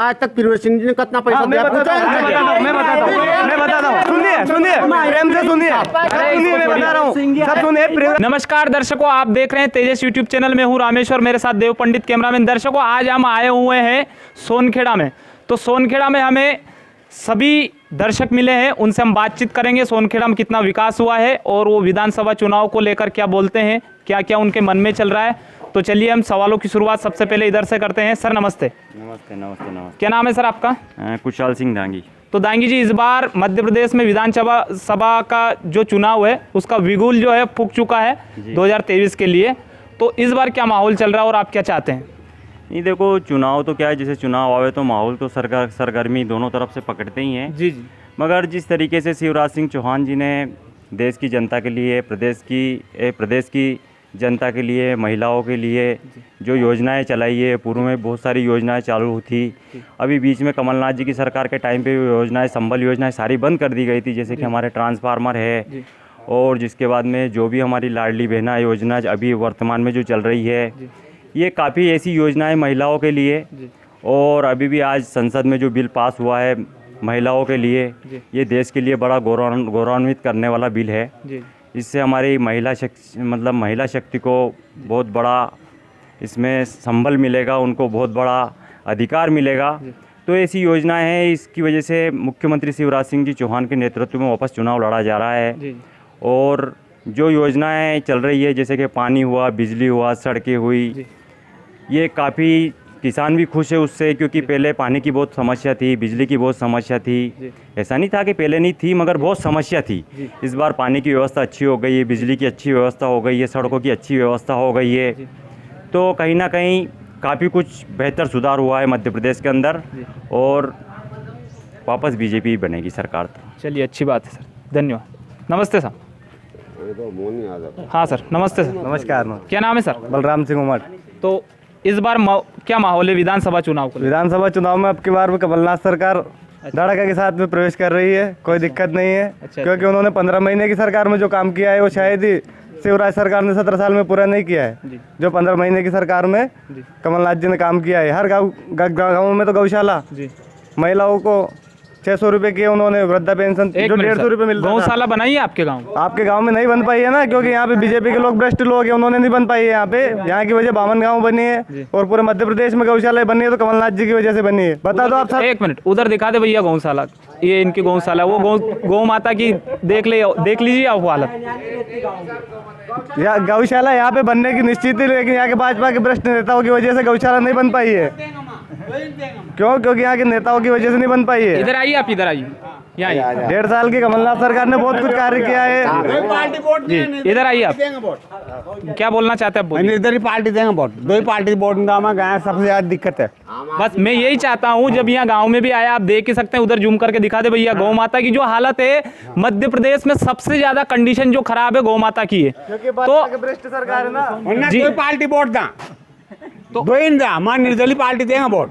आज तक प्रियव्रत सिंह जी ने कितना पैसा दिया? मैं बताता हूँ, सुनिए प्रेम से सुनिए, मैं बता रहा हूँ, सब सुनिए। नमस्कार दर्शकों, आप देख रहे हैं तेजस यूट्यूब चैनल में हूँ रामेश्वर, मेरे साथ देव पंडित कैमरामैन। दर्शकों, आज हम आए हुए हैं सोनखेड़ा में। तो सोनखेड़ा में हमें सभी दर्शक मिले हैं, उनसे हम बातचीत करेंगे सोनखेड़ा में कितना विकास हुआ है और वो विधानसभा चुनाव को लेकर क्या बोलते हैं, क्या क्या उनके मन में चल रहा है। तो चलिए हम सवालों की शुरुआत सबसे पहले इधर से करते हैं। सर नमस्ते। नमस्ते नमस्ते नमस्ते। क्या नाम है सर आपका? कुशाल सिंह दांगी। तो दांगी जी, इस बार मध्य प्रदेश में विधानसभा का जो चुनाव है उसका बिगुल जो है फूंक चुका है 2023 के लिए। तो इस बार क्या माहौल चल रहा है और आप क्या चाहते हैं? नहीं देखो, चुनाव तो क्या है, जैसे चुनाव आवे तो माहौल तो सरगर्मी दोनों तरफ से पकड़ते ही हैं। जी जी। मगर जिस तरीके से शिवराज सिंह चौहान जी ने देश की जनता के लिए, प्रदेश की जनता के लिए, महिलाओं के लिए जो योजनाएं चलाई है, पूर्व में बहुत सारी योजनाएं चालू थी। अभी बीच में कमलनाथ जी की सरकार के टाइम पे योजनाएं, संबल योजनाएं सारी बंद कर दी गई थी, जैसे कि हमारे ट्रांसफार्मर है और जिसके बाद में जो भी हमारी लाडली बहना योजना अभी वर्तमान में जो चल रही है, ये काफ़ी ऐसी योजनाएं महिलाओं के लिए। और अभी भी आज संसद में जो बिल पास हुआ है महिलाओं के लिए, ये देश के लिए बड़ा गौरवान्वित करने वाला बिल है। इससे हमारी महिला शक्ति को बहुत बड़ा इसमें संबल मिलेगा, उनको बहुत बड़ा अधिकार मिलेगा। तो ऐसी योजनाएं हैं, इसकी वजह से मुख्यमंत्री शिवराज सिंह जी चौहान के नेतृत्व में वापस चुनाव लड़ा जा रहा है। और जो योजनाएं चल रही है, जैसे कि पानी हुआ, बिजली हुआ, सड़कें हुई, ये काफ़ी किसान भी खुश है उससे, क्योंकि पहले पानी की बहुत समस्या थी, बिजली की बहुत समस्या थी। ऐसा नहीं था कि पहले नहीं थी, मगर बहुत समस्या थी। इस बार पानी की व्यवस्था अच्छी हो गई है, बिजली की अच्छी व्यवस्था हो गई है, सड़कों की अच्छी व्यवस्था हो गई है। तो कहीं ना कहीं काफ़ी कुछ बेहतर सुधार हुआ है मध्य प्रदेश के अंदर और वापस बीजेपी बनेगी सरकार। तो चलिए, अच्छी बात है सर, धन्यवाद। नमस्ते सर। हाँ सर, नमस्ते सर। नमस्कार। क्या नाम है सर? बलराम सिंह उमर। तो इस बार क्या माहौल है विधानसभा चुनाव को? विधानसभा चुनाव में अब की बार कमलनाथ सरकार धड़का के साथ में प्रवेश कर रही है, कोई दिक्कत नहीं है। क्योंकि उन्होंने 15 महीने की सरकार में जो काम किया है वो शायद ही शिवराज सरकार ने 17 साल में पूरा नहीं किया है। जो 15 महीने की सरकार में कमलनाथ जी ने काम किया है, हर गाँव में तो गौशाला, महिलाओं को 600 रुपये किए उन्होंने, वृद्धा पेंशन जो 150 रुपये मिलता है। गौशाला बनाई है आपके गाँव? आपके गांव में नहीं बन पाई है ना, क्योंकि यहाँ पे बीजेपी के लोग भ्रष्ट लोग हैं, उन्होंने नहीं बन पाई है यहाँ पे। यहाँ की वजह 52 गांव बनी है और पूरे मध्य प्रदेश में गौशाला बनी है तो कमलनाथ जी की वजह से बनी है। बता दो आप सब। एक मिनट उधर दिखा दे भैया गौशाला, ये इनकी गौशाला, वो गौ माता की देख लीजिए आप हालत। गौशाला यहाँ पे बनने की निश्चित थी, लेकिन यहाँ के भाजपा के भ्रष्ट नेताओं की वजह से गौशाला नहीं बन पाई है। क्यों? क्योंकि यहाँ के नेताओं की वजह से नहीं बन पाई है। इधर आइए, आप इधर आइए। 1.5 साल की कमलनाथ सरकार ने बहुत कुछ कार्य किया है। जी, इधर आइए आप। क्या बोलना चाहते हैं? बोलिए। इधर ही पार्टी देंगे वोट, दो ही पार्टी वोट में गए, सबसे ज्यादा दिक्कत है। बस मैं यही चाहता हूँ, जब यहाँ गांव में भी आया, आप देख ही सकते हैं, उधर जूम करके दिखा दे भैया। गौ माता की जो हालत है, मध्य प्रदेश में सबसे ज्यादा कंडीशन जो खराब है गौ माता की है। तो भ्रष्ट सरकार है ना जी, पार्टी वोट दा तो दो ही हमारे निर्दलीय पार्टी देंगे वोट।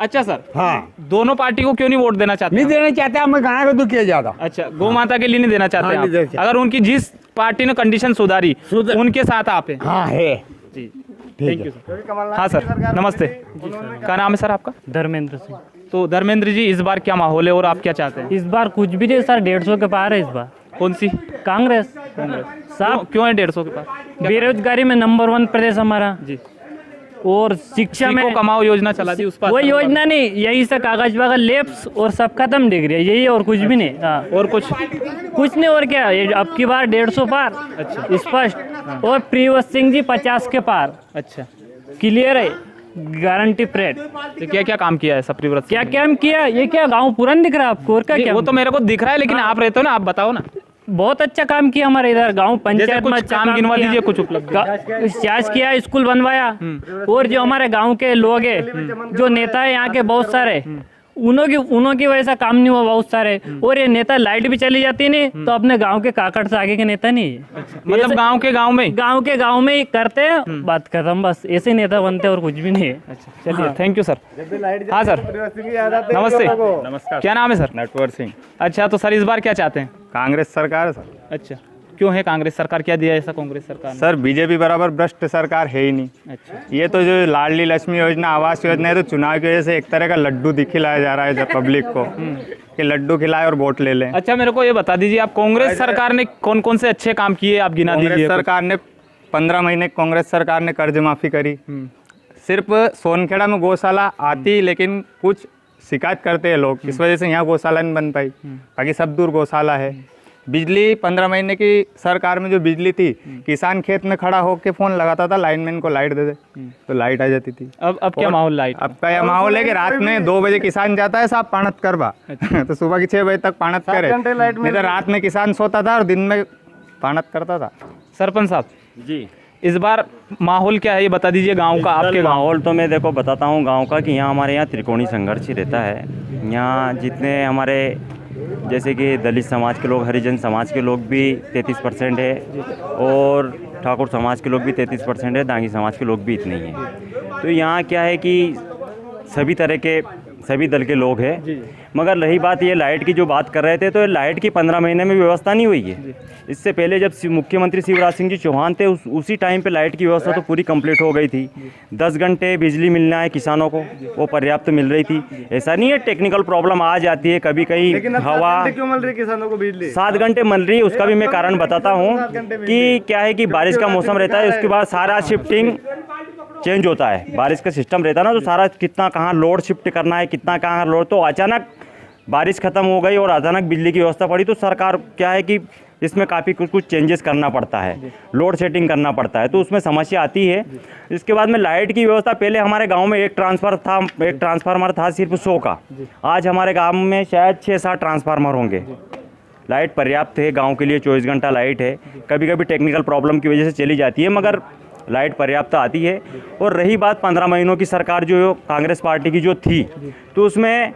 अच्छा सर, हाँ, दोनों पार्टी को क्यों नहीं वोट देना चाहते? नहीं देना चाहते, हमें गाँव का दुख किया ज्यादा। अच्छा, गौ माता के लिए नहीं देना चाहते हाँ, आप? अगर उनकी जिस पार्टी ने कंडीशन सुधारी उनके साथ आप हैं? हाँ है जी, थैंक यू सर। हाँ सर, नमस्ते। क्या नाम है सर आपका? धर्मेंद्र सिंह। तो धर्मेंद्र जी, इस बार क्या माहौल है और आप क्या चाहते हैं? इस बार कुछ भी नहीं सर, 150 के पार है इस बार। कौन सी? कांग्रेस। साहब क्यों है 150 के पार? बेरोजगारी में नंबर 1 प्रदेश हमारा जी। और शिक्षा में कमाओ योजना चला दी, उस पर वो योजना नहीं, यही से कागज वागज लेप्स और सब खत्म दिख रही है, यही और कुछ भी नहीं। हाँ, और कुछ नहीं। और क्या, ये अब की बार 150 पार। अच्छा, स्पष्ट। और प्रियव्रत सिंह जी 50 के पार। अच्छा, क्लियर है, गारंटी प्रेड। तो क्या क्या काम किया है सप्रिव्रत? क्या काम किया? ये क्या गाँव पूरा नहीं दिख रहा आपको? और क्या? वो तो मेरे को दिख रहा है, लेकिन आप रहते हो ना, आप बताओ ना। बहुत अच्छा काम किया हमारे इधर गांव पंचायत में। अच्छा काम गिनवा दीजिए कुछ उपलब्ध। चार्ज किया, स्कूल बनवाया। और जो हमारे गांव के लोग हैं, जो नेता है यहाँ के बहुत सारे, उन्हों की वजह से काम नहीं हुआ बहुत सारे। और ये नेता, लाइट भी चली जाती नहीं तो अपने गांव के काकड़ से आगे के नेता नहीं है। मतलब गांव के गांव में ही करते हैं, बात खत्म। बस ऐसे नेता बनते और कुछ भी नहीं है। अच्छा, चलिए, थैंक यू सर। हाँ सर, नमस्ते। नमस्कार। क्या नाम है सर? नटवर सिंह। अच्छा, तो सर इस बार क्या चाहते हैं? कांग्रेस सरकार है सर। अच्छा, क्यों है कांग्रेस सरकार, क्या दिया ऐसा कांग्रेस सरकार ने? सर बीजेपी बराबर भ्रष्ट सरकार है ही नहीं। अच्छा, ये तो जो लाडली लक्ष्मी योजना, आवास योजना है, तो चुनाव की वजह से एक तरह का लड्डू दिखलाया जा रहा है जब पब्लिक को कि लड्डू खिलाए और वोट ले लें। अच्छा मेरे को ये बता दीजिए, आप कांग्रेस सरकार ने कौन कौन से अच्छे काम किए आप गिना कांग्रेस दीजिए। सरकार ने 15 महीने कांग्रेस सरकार ने कर्ज माफ़ी करी। सिर्फ सोनखेड़ा में गौशाला आती, लेकिन कुछ शिकायत करते हैं लोग, इस वजह से यहाँ गौशाला नहीं बन पाई। बाकी सब दूर गौशाला है। बिजली 15 महीने की सरकार में जो बिजली थी, किसान खेत में खड़ा होकर फ़ोन लगाता था, लाइनमैन को लाइट दे दे तो लाइट आ जाती थी। अब क्या माहौल लाइट? अब का यह माहौल है कि रात में 2 बजे किसान जाता है साहब पाणत करवा तो सुबह की 6 बजे तक पाणत करे, नहीं तो रात में किसान सोता था और दिन में पाणत करता था। सरपंच साहब जी, इस बार माहौल क्या है ये बता दीजिए गांव का, आपके गांव। माहौल तो मैं देखो बताता हूँ गांव का कि यहाँ हमारे यहाँ त्रिकोणीय संघर्ष ही रहता है। यहाँ जितने हमारे जैसे कि दलित समाज के लोग, हरिजन समाज के लोग भी 33% है, और ठाकुर समाज के लोग भी 33% है, दांगी समाज के लोग भी इतने ही हैं। तो यहाँ क्या है कि सभी तरह के सभी दल के लोग हैं। मगर रही बात ये लाइट की जो बात कर रहे थे, तो लाइट की 15 महीने में व्यवस्था नहीं हुई है। इससे पहले जब मुख्यमंत्री शिवराज सिंह जी चौहान थे, उसी टाइम पे लाइट की व्यवस्था तो पूरी कंप्लीट हो गई थी। 10 घंटे बिजली मिलना है किसानों को, वो पर्याप्त मिल रही थी। ऐसा नहीं है टेक्निकल प्रॉब्लम आ जाती है कभी कहीं, हवा क्यों मिल रही किसानों को बिजली? 7 घंटे मिल रही है, उसका भी मैं कारण बताता हूँ कि क्या है कि बारिश का मौसम रहता है, उसके बाद सारा शिफ्टिंग चेंज होता है। बारिश का सिस्टम रहता है ना, तो सारा कितना कहाँ लोड शिफ्ट करना है, कितना कहाँ लोड, तो अचानक बारिश खत्म हो गई और अचानक बिजली की व्यवस्था पड़ी, तो सरकार क्या है कि इसमें काफ़ी कुछ चेंजेस करना पड़ता है, लोड सेटिंग करना पड़ता है, तो उसमें समस्या आती है। इसके बाद में लाइट की व्यवस्था, पहले हमारे गांव में एक ट्रांसफार्मर था सिर्फ 100 का, आज हमारे गांव में शायद 6-7 ट्रांसफार्मर होंगे। लाइट पर्याप्त है गाँव के लिए, 24 घंटा लाइट है। कभी कभी टेक्निकल प्रॉब्लम की वजह से चली जाती है, मगर लाइट पर्याप्त आती है। और रही बात 15 महीनों की सरकार जो कांग्रेस पार्टी की जो थी, तो उसमें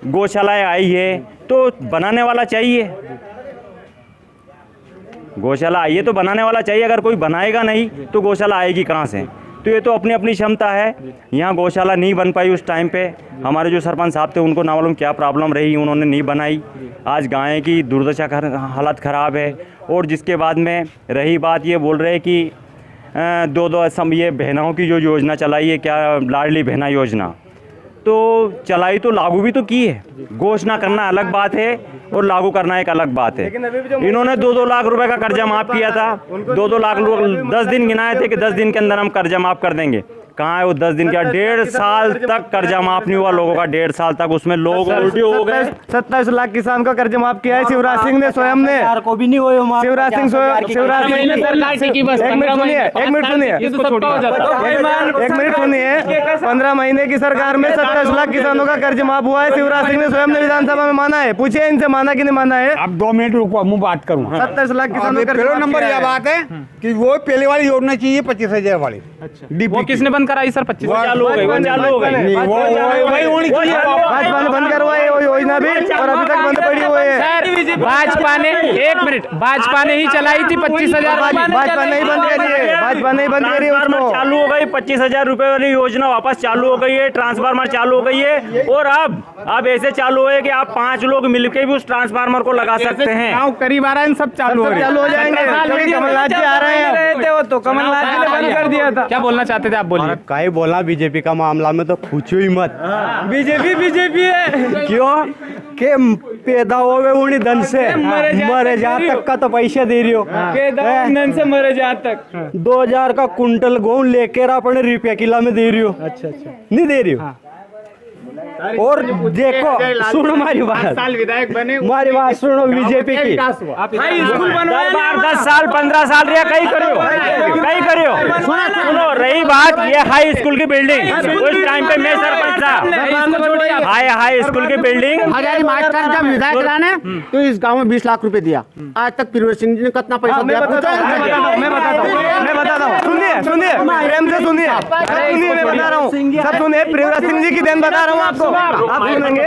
गौशालाएँ आई है, तो बनाने वाला चाहिए, गौशाला आई है तो बनाने वाला चाहिए। अगर कोई बनाएगा नहीं तो गौशाला आएगी कहाँ से? तो ये तो अपनी अपनी क्षमता है। यहाँ गौशाला नहीं बन पाई उस टाइम पे, हमारे जो सरपंच साहब थे उनको ना मालूम क्या प्रॉब्लम रही, उन्होंने नहीं बनाई। आज गाय की दुर्दशा, हालत ख़राब है। और जिसके बाद में रही बात, ये बोल रहे हैं कि 2 ये बहनों की जो योजना चलाई है, क्या लाडली बहना योजना, तो चलाई तो लागू भी तो की है। घोषणा करना अलग बात है और लागू करना एक अलग बात है। इन्होंने 2-2 लाख रुपए का कर्जा माफ़ किया था, 2-2 लाख 10 दिन गिनाए थे कि 10 दिन के अंदर हम कर्जा माफ़ कर देंगे। कहाँ है वो 10 दिन का? 1.5 साल तक कर्जा माफ नहीं हुआ लोगों का, 1.5 साल तक उसमें लोग उल्टे हो गए। 27 लाख किसान का कर्ज माफ किया है शिवराज सिंह ने स्वयं ने। को भी नहीं हुए शिवराज सिंह एक मिनट सुनिए 15 महीने की सरकार में 27 लाख किसानों का कर्ज माफ हुआ है। शिवराज सिंह ने स्वयं ने विधानसभा में माना है। पूछिए इनसे माना कि नहीं माना है। अब 2 मिनट रुको, मैं बात करूँ। 27 लाख किसानों का पहला नंबर यह बात है कि वो पहले वाली योजना चाहिए 25,000 वाली। वो किसने बंद कराई सर? 25 चालू हो गई, वो चालू हो गई। वही होनी चाहिए। भाजपा ने बंद करवाई वो योजना भी, और अभी तक बंद पड़ी हुई है। सर भाजपा ने, एक मिनट, भाजपा ने ही चलाई थी 25,000। भाजपा नहीं बंद करी है, भाजपा नहीं बंद करी है उसको। चालू हो गई 25,000 रुपए वाली योजना वापस चालू हो गई है। ट्रांसफार्मर चालू हो गई है, और अब ऐसे चालू है कि आप 5 लोग मिलकर भी उस ट्रांसफार्मर को लगा सकते हैं। गाँव करीब आ रहा है, सब चालू हो जाएंगे, क्योंकि कमलनाथ जी आ रहे हैं। वो तो कमलनाथ जी ने बंद कर दिया था। क्या बोलना चाहते थे आप? बोलिए। काहे बोला बीजेपी का मामला में तो पूछो ही मत। बीजेपी है क्यों के पैदा होवे उन्हीं धन से मरे जा तक का तो पैसे दे रही हो। धन से मरे जहाँ तक 2000 का कुंटल गेहूं लेकर अपने रुपया किला में दे रही हो। अच्छा नहीं दे रही हो। और देखो सुनो हमारी बात, विधायक बने, हमारी बात सुनो बीजेपी की। स्कूल 10 साल 15 साल रहा, कहीं करियो। सुनो रही बात, ये हाई स्कूल की बिल्डिंग उस टाइम पे मैं सरपंच था। हाई स्कूल की बिल्डिंग हजारी मास्टर जब विधायक रहा ने तो इस गांव में 20 लाख रुपए दिया। आज तक पीरवेश सिंह जी ने कितना पैसा दिया? मैं बताता हूँ सुनिए सुनिए प्रेम से सुनिए, सुनिए मैं बता रहा हूँ, सब सुनिए, प्रियव्रत सिंह जी की देन बता रहा हूँ आपको, आप सुनेंगे,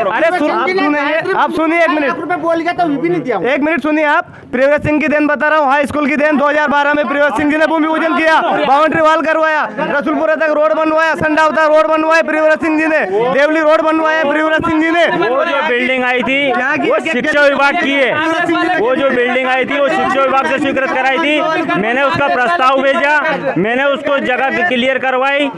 आप सुनिए 1 मिनट, बोल गया तो भी नहीं दिया। 1 मिनट सुनिए आप, प्रियव्रत सिंह की देन बता रहा हूँ, हाई स्कूल की देन 2012 में प्रियव्रत सिंह जी ने भूमि पूजन किया, बाउंड्री वॉल करवाया, रसूलपुरा तक रोड बनवाया, संडावता रोड बनवाया प्रियव्रत सिंह जी ने, देवली रोड बनवाया प्रियव्रत सिंह जी ने। वो जो बिल्डिंग आई थी वो शिक्षा विभाग की है, वो जो बिल्डिंग आई थी वो शिक्षा विभाग से स्वीकृत कराई थी, मैंने उसका प्रस्ताव भेजा, मैंने उसको जगह क्लियर करवाई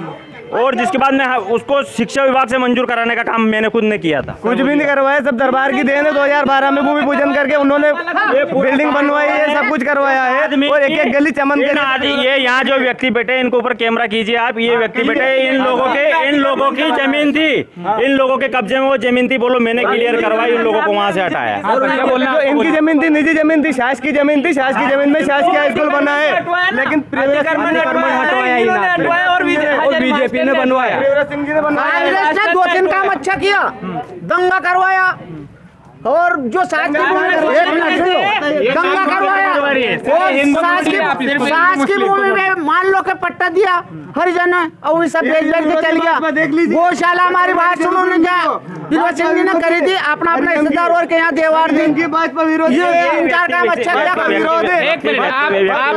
और जिसके बाद में उसको शिक्षा विभाग से मंजूर कराने का काम मैंने खुद ने किया था। कुछ भी नहीं करवाया, सब दरबार की देन है, 2012 में भूमि पूजन करके उन्होंने बिल्डिंग बनवाई है, सब कुछ करवाया है और एक एक गली चमन के। ये यहाँ जो व्यक्ति बैठे इनके ऊपर कैमरा कीजिए आप, ये व्यक्ति बैठे, इन लोगों की जमीन थी, इन लोगों के कब्जे में वो जमीन थी, बोलो मैंने क्लियर करवाई, इन लोगों को वहाँ से हटाया। इनकी जमीन थी, निजी जमीन थी, शास की जमीन थी, शास की जमीन में शासकीय स्कूल बना है, लेकिन बीजेपी ने बनवाया, कांग्रेस ने 2-3 काम अच्छा किया, दंगा करवाया और जो सास की दंगा करवाया और सास की भूमि में मान लो के पट्टा दिया हरिजन और वो सब बेच के चल गया। गौशाला हमारी बात सुनो नहीं क्या प्रियव्रत सिंह जी ने करी थी, अपना अपना रिश्तेदार और के यहाँ देवार दी, भाजपा विरोध, ये 3-4 काम अच्छा किया विरोध है। एक मिनट, आप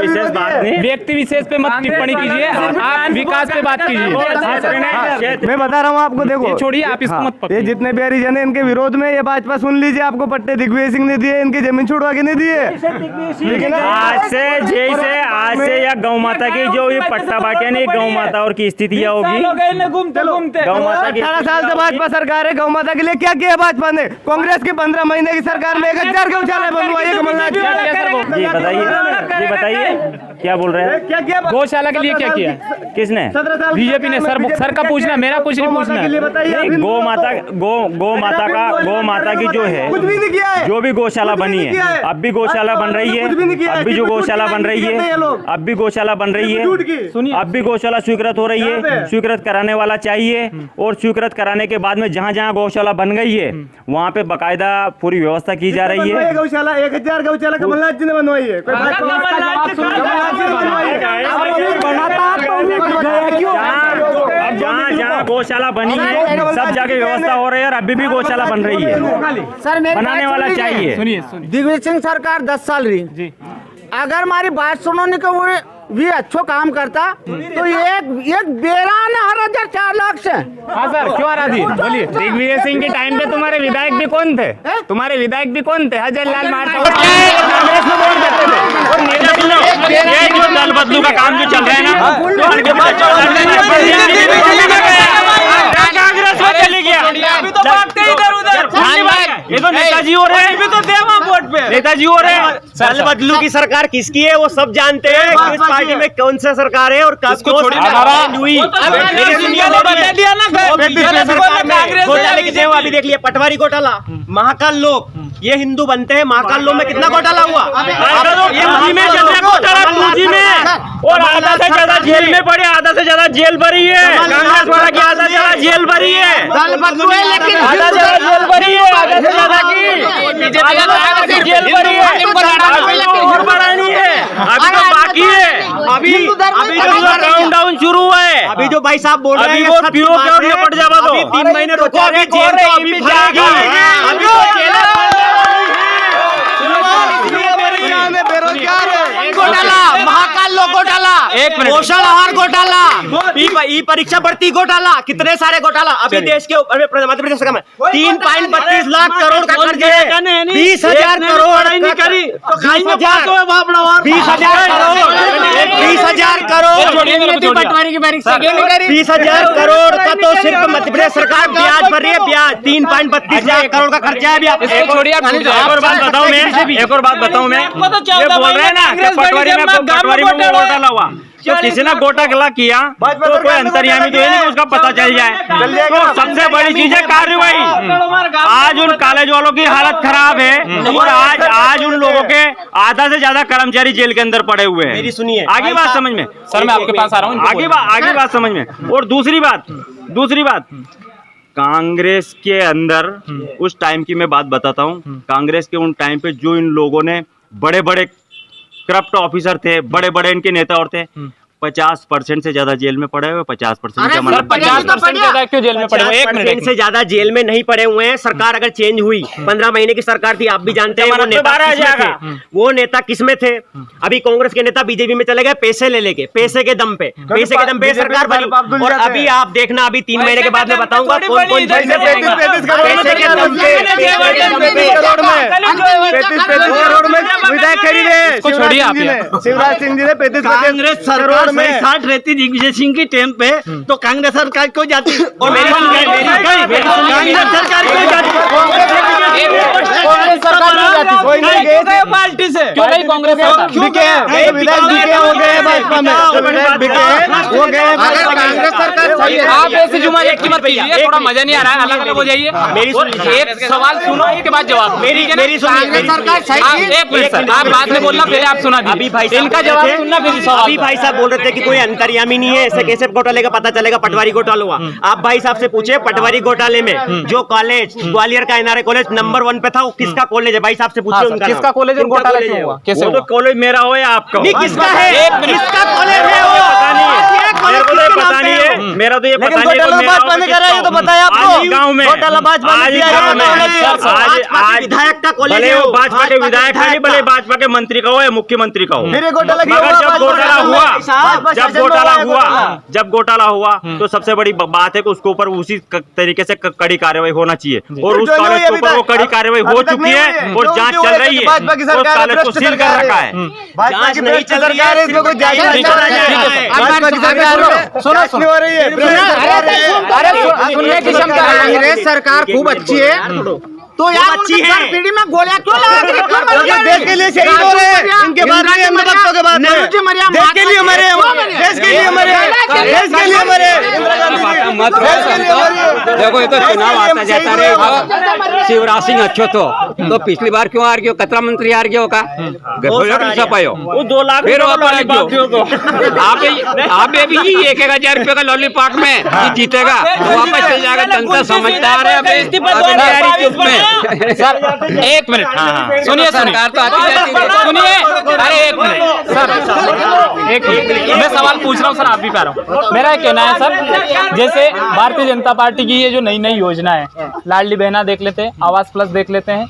व्यक्ति विशेष पे मत टिप्पणी कीजिए, आप विकास पे बात कीजिए। मैं बता रहा हूँ आपको, देखो छोड़िए आप इसको मत ये जितने भी हरिजन है इनके विरोध में ये भाजपा सुन लीजिए, आपको पट्टे दिग्विजय सिंह ने दिए, इनकी जमीन छुड़वा के नहीं दिए, ठीक है ना। आज से या गौ माता की जो ये पट्टा बांटे नहीं, गौ माता और की स्थिति होगी, गौ माता की 18 साल से भाजपा सरकार है, गौ माता के लिए क्या किया भाजपा ने? कांग्रेस की 15 महीने की सरकार में 1000 गौशाला बनवाई कमलनाथ जी। जी बताइए क्या बोल रहे हैं? क्या किया गौशाला के लिए क्या किया किसने? बीजेपी ने। सर का पूछना, मेरा कुछ नहीं पूछना है। गौ माता की जो है, कुछ भी नहीं किया है, जो भी गौशाला बनी है, अब भी गौशाला बन रही है, अब भी जो गौशाला बन रही है, अब भी गौशाला बन रही है, अब भी गौशाला स्वीकृत हो रही है, स्वीकृत कराने वाला चाहिए और स्वीकृत कराने के बाद में जहाँ जहाँ गौशाला बन गई है वहाँ पे बकायदा पूरी व्यवस्था की जा रही है। गौशाला 1000 गौशाला कमलनाथ जी ने बनवाई है, जहाँ गौशाला बनी है सब जगह व्यवस्था हो रही है और अभी भी गौशाला बन रही है, सर बनाने वाला चाहिए। दिग्विजय सिंह सरकार 10 साल रही, अगर हमारी बात सुनोने को वो भी अच्छो काम करता तो एक बेरान 1004 लाख से। हाँ सर, क्यों आ रहा थी बोलिए। दिग्विजय सिंह के टाइम पे तुम्हारे विधायक भी कौन थे? तुम्हारे विधायक भी कौन थे? अजय लाल ये जो दल बदलू का काम जो चल रहा है ना, कांग्रेस में चली गया, ये तो नेताजी हो रहे हैं, भी तो देवा वोट पे नेताजी हो रहे हैं। दल बदलू की सरकार किसकी है वो सब जानते हैं, किस पार्टी में कौन सा सरकार है और कब हुई। घोटाले कितने हुआ अभी देख लिया, पटवारी घोटाला, महाकाल लोक, ये हिंदू बनते हैं, महाकाल लोक में कितना घोटाला हुआ, और आधा से ज्यादा जेल में पड़े, आधा से ज्यादा जेल भरी है कांग्रेस वाला की, आधा से ज्यादा जेल भरी है, दल बदलू है लेकिन आधा से ज्यादा जेल भरी है, आधा से ज्यादा की जेल भरी है, और बढ़ानी है, अभी तो बाकी है, अभी तो काउंटडाउन शुरू हुआ है। अभी जो भाई साहब बोल रहे हैं वो पीओ के निपट जावा दो, 3 महीने रुको, अभी जेल तो अभी भरेगी, अभी तो बेरोजगार घोटाला, महाकाल लोक घोटाला, पोषण आहार घोटाला, ई परीक्षा भर्ती घोटाला, कितने सारे घोटाला अभी देश के मध्य प्रदेश सरकार में 3.32 लाख करोड़ का कर्ज है, 20,000 करोड़ 20,000 करोड़ का तो सिर्फ मध्य प्रदेश सरकार ब्याज भर रही है, ब्याज 3.32 लाख करोड़ का खर्चा है। अभी आप एक और बात बताऊं मैं, ये बोल रहे हैं ना पटवारी में घोटाला हुआ, तो किसी ने घोटाला किया तो कोई अंतर्यामी तो है नहीं उसका पता चल जाए। तो सबसे बड़ी चीज है कार्रवाई। आज उन कॉलेज वालों की हालत खराब है और आज उन लोगों के आधा से ज्यादा कर्मचारी जेल के अंदर पड़े हुए हैं। मेरी सुनिए, आगे बात समझ में, सर मैं आपके पास आ रहा हूँ, आगे बात समझ में। और दूसरी बात कांग्रेस के अंदर उस टाइम की मैं बात बताता हूँ, कांग्रेस के उन टाइम पे जो इन लोगों ने बड़े बड़े करप्ट ऑफिसर थे, बड़े बड़े इनके नेता और थे, 50% से ज्यादा जेल में पड़े हुए, 50% अरे जमानत सर, पर 50% ज्यादा क्यों जेल में पड़े हुए? 50% से ज्यादा जेल में नहीं पड़े हुए हैं। सरकार अगर चेंज हुई, 15 महीने की सरकार थी, आप भी जानते हैं वो नेता किसमें थे, वो नेता किसमें थे। अभी कांग्रेस के नेता बीजेपी में चले गए, पैसे ले लेके, पैसे के दम पे सरकार बनी। और अभी आप देखना, अभी 3 महीने के बाद मैं बताऊंगा कौन कौन पैसे के दम पे विधायक खरीदे छोड़िए आप शिवराज सिंह जी ने 35 कांग्रेस सरकार में 60 रहती दिग्विजय सिंह की टाइम पे, तो कांग्रेस सरकार क्यों जाती? और कांग्रेस सरकार क्यों जाती? कांग्रेस सरकार नहीं जाती पार्टी से क्यों नहीं? कांग्रेस सरकार विधायक बिके हो गए भाजपा में, विधायक बिके हो गए। कांग्रेस सरकार सही है। आप ऐसे जुमा एक की मत कीजिए, थोड़ा मजा नहीं आ रहा है, अलग अलग हो जाइए। एक सवाल सुनो, उसके बाद जवाब। मेरी सरकार सही आप थी। एक मिनट सर, आप बाद में बोलना, पहले आप सुना अभी भाई दीजिए, साहब इनका बोल जवाब रहे थे, सुनना फिर सवाल। अभी भाई साहब बोल रहे थे कि कोई अंतर्यामी नहीं है, ऐसे कैसे घोटाले का पता चलेगा? पटवारी घोटाला हुआ। आप भाई साहब से पूछे, पटवारी घोटाले में जो कॉलेज ग्वालियर का एनआरए कॉलेज नंबर 1 पे था, वो किसका कॉलेज है? भाई साहब से पूछिए उनका किसका नाम। कॉलेज और किनका घोटाला कॉलेज क्यों है हुआ? वो? कैसे वो हुआ? तो कॉलेज मेरा हो या आपका हो? नहीं, किसका है? एक मिनट। किसका कॉलेज है वो? पता नहीं है, मेरे को तो ये पता नहीं है, मेरा तो ये पता नहीं है। भाजपा ने करा, ये तो बताया आपको। गाँव में घोटाला भाजपा ने आज किया है। गाँव में आज विधायक का कॉलेज भले है वो वो। भाजपा के विधायक का नहीं, भले भाजपा के मंत्री का हो या मुख्यमंत्री का हो। फिर ये घोटाला क्यों मगर हुआ? जब घोटाला हुआ, भाजपा जब शासन में घोटाला हुआ हुआ, घोटाला। जब घोटाला हुआ, तो सबसे बड़ी बात है कि उसके ऊपर उसी तरीके से कड़ी कार्रवाई होना चाहिए। और उस जो नहीं कॉलेज हुई के ऊपर वो कड़ी कार्रवाई हो अभी तक चुकी नहीं है हुई है। और जो जांच उनकी चल वजह रही से है। भाजपा की उस सरकार कॉलेज को भ्रष्ट सील कर सरकार रखा है। है। भाजपा की नहीं भ्रष्ट चल रही सरकार है, इसमें कोई जांच नहीं चल रही है। भाजपा की सरकार सुनो, सुनो हो रही है, भ्रष्ट सरकार है। अरे सुनने की क्षमता है। कांग्रेस सरकार खूब अच्छी है, तो यार अच्छी उनकी है। सब्सिडी में गोलियां क्यों लगा के क्यों मर जो गए? देश के लिए शहीद हो रहे हैं, इनके बाद में अंध भक्तों के बाद में नेहरू जी मरे, देश के लिए मरे हैं, वो देश के लिए मरे हैं, देश के लिए मरे हैं। इंदिरा गांधी जी मत देश के लिए मरी हैं। देखो, ये तो चुनाव आता जाता रहेगा। शिवराज सिंह अच्छो तो पिछली बार क्यों हार गयो? कतरा मंत्री हार गयो का पायो? वो 2 लाख फिर वापस आप भी 1,000 रुपए का लॉलीपॉप में ये जीतेगा तो वापस चल जाएगा। जनता समझदार है। चुप में सर एक मिनट, सुनिए सरकार तो आती जाती है। सुनिए, अरे एक मिनट सर, एक मिनट, मैं सवाल पूछ रहा हूँ सर, आप भी पा रहा हूँ। मेरा कहना है सर, जैसे भारतीय जनता पार्टी की ये जो नई नई योजना है, लाडली बहना देख लेते हैं, आवास प्लस देख लेते हैं,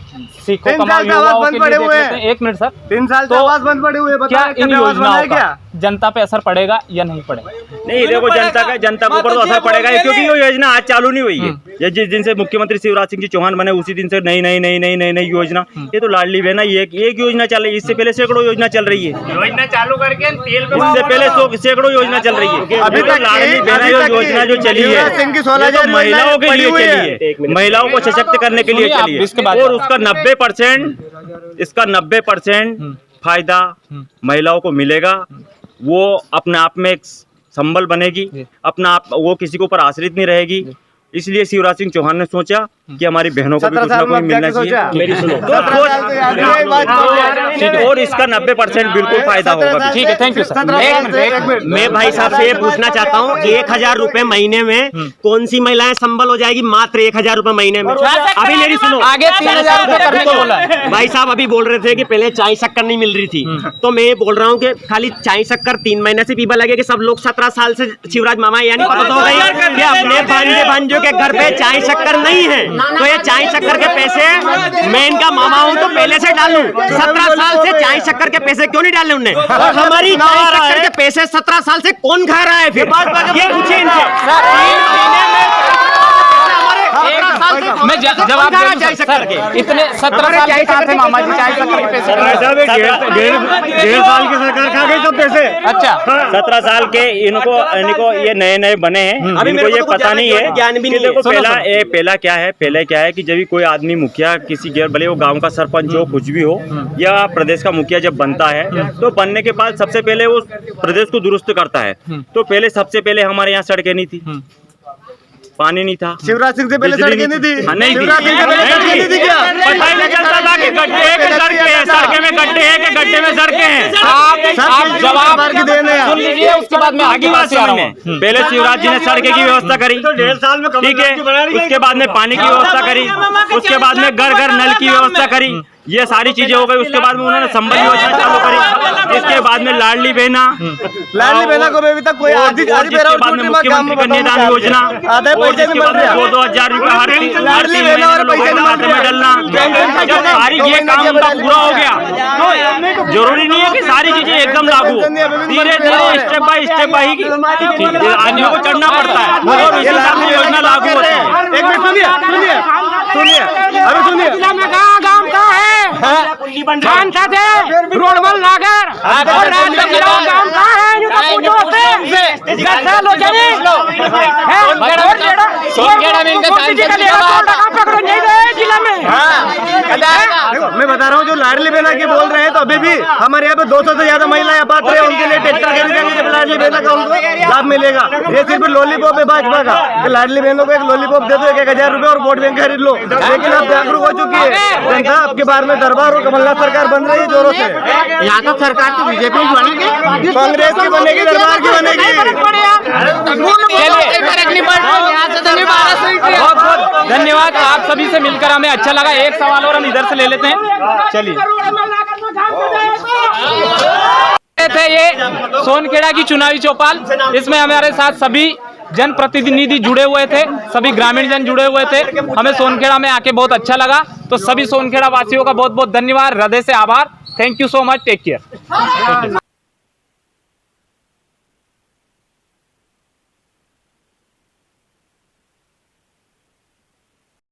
सीखो 3 कमाओ साल से आवास युवाओं बंद के पड़े लिए देख हुए लेते हैं। एक मिनट सर, 3 साल से तो आवास बंद पड़े हुए, क्या इन योजनाओं क्या? का जनता पे असर पड़ेगा या नहीं पड़ेगा? नहीं, देखो जनता के ऊपर तो असर पड़ेगा ही, क्योंकि ये योजना आज चालू नहीं हुई है। ये जिस दिन से मुख्यमंत्री शिवराज सिंह जी चौहान बने उसी दिन से नई योजना, ये तो लाडली बहना एक योजना चल रही है। इससे पहले सैकड़ों योजना चल रही है। योजना चालू करके तेल पे इससे पहले सैकड़ों योजना चल रही है। अभी तक लाडली बहना योजना जो चली है, शिवराज सिंह की 16,000 ये तो महिलाओं के लिए पड़ी हुई है। चली है, महिलाओं को सशक्त करने के लिए सुनिए, आप चली इसके है। बाद और उसका 90% फायदा महिलाओं को मिलेगा। वो अपने आप में एक संबल बनेगी, अपना आप, वो किसी के ऊपर आश्रित नहीं रहेगी। इसलिए शिवराज सिंह चौहान ने सोचा कि हमारी बहनों को भी 17 कुछ ना साल में कुछ अब मिलना जाके सोचा? चाहिए। मेरी सुनो, तो और इसका 90% बिल्कुल फायदा होगा। ठीक है, थैंक यू सर। एक मिनट, मैं भाई साहब से ये पूछना चाहता हूँ, 1,000 रुपए महीने में कौन सी महिलाएं संबल हो जाएगी? मात्र 1,000 रुपए महीने में। अभी मेरी सुनो, आगे 3,000 रुपए करने को बोला है। भाई साहब अभी बोल रहे थे कि पहले चाय शक्कर नहीं मिल रही थी, तो मैं ये बोल रहा हूँ कि खाली चाय शक्कर 3 महीने से पीपा लगे कि सब लोग 17 साल से शिवराज मामा यानी पता तो होगा ही कि अपने भांजे भांजों के घर पे चाय शक्कर नहीं है, तो ये चाय शक्कर के पैसे मैं इनका मामा हूँ तो पहले से डालूं। 17 साल से चाय शक्कर के पैसे क्यों नहीं डाले उनने? और हमारी चाय शक्कर के पैसे 17 साल से कौन खा रहा है फिर? ये पूछे मैं जवाब चाय शक्कर के इतने 17 साल के कहाँ थे मामा जी चाय शक्कर के पैसे? 1.5 साल की सरकार खा गई सब पैसे। अच्छा, 17 साल के इनको ये नए बने हैं, अभी इनको मेरे ये को तो पता नहीं है ज्ञान भी कि नहीं है। देखो पहला क्या है कि जब भी कोई आदमी मुखिया किसी भले वो गांव का सरपंच हो, कुछ भी हो, या प्रदेश का मुखिया जब बनता है, तो बनने के बाद सबसे पहले वो प्रदेश को दुरुस्त करता है। तो सबसे पहले हमारे यहाँ सड़कें नहीं थी, पानी नहीं था। शिवराज सिंह से पहले बिजली सड़कें नहीं थी? हाँ, नहीं थी। शिवराज सिंह से पहले सड़कें नहीं थी क्या? पता ही नहीं चलता था कि गड्ढे है कि सड़कें हैं, सड़कें में गड्ढे हैं कि गड्ढे में सड़कें हैं। आप जवाब की देन है सुन लीजिए, उसके बाद मैं आगे बात आ रहा हूँ। पहले शिवराज जी ने सड़कें की व्यवस्था करी, ठीक है, उसके बाद में पानी की व्यवस्था करी, उसके बाद में घर घर नल की व्यवस्था करी, ये सारी चीजें हो गई। उसके बाद में उन्होंने संबल योजना चालू करी, इसके बाद में लाडली बहना को अभी तक कोई आधी जिसके बाद में मुख्यमंत्री कन्यादान योजना, और जिसके बाद में 2,000 रुपये हर 3 महीने लोगों के खाते में डलना। जब सारी ये काम उनका पूरा हो गया तो जरूरी नहीं है कि सारी चीजें एकदम लागू हो, धीरे धीरे स्टेप बाय स्टेप आदमियों को चढ़ना पड़ता है और उसी हिसाब से योजना लागू होती है। एक मिनट सुनिए अभी सुनिए गाँव का है सांसद है रोडमल नागर और गाँव का है जिला में। मैं बता रहा हूँ जो लाडली बहना की बोल रहे हैं, तो अभी भी हमारे यहाँ पे 200 से ज्यादा महिलाएं पात्र है, उनके लिए ट्रैक्टर खरीदेंगे जब लाडली बहना का उनको लाभ मिलेगा। ये सिर्फ लॉलीपॉप है भाजपा का कि लाडली बहनों को एक लॉलीपॉप दे दो 1,000 रुपए और वोट बैंक खरीद लो, लेकिन अब जागरूक हो चुकी है जनता। आपके बार में दरबार और कमलनाथ सरकार बन रही है जोरों से। यहाँ तो सरकार तो बीजेपी की बनेगी, कांग्रेस की बनेगी, दरबार की बनेगी। बहुत बहुत धन्यवाद, आप सभी से मिलकर हमें अच्छा लगा। एक सवाल और हम इधर से ले लेते हैं, चलिए। थे ये सोनखेड़ा की चुनावी चौपाल, इसमें हमारे साथ सभी जनप्रतिनिधि जुड़े हुए थे, सभी ग्रामीण जन जुड़े हुए थे। हमें सोनखेड़ा में आके बहुत अच्छा लगा, तो सभी सोनखेड़ा वासियों का बहुत बहुत धन्यवाद, हृदय से आभार। Thank you so much, take care.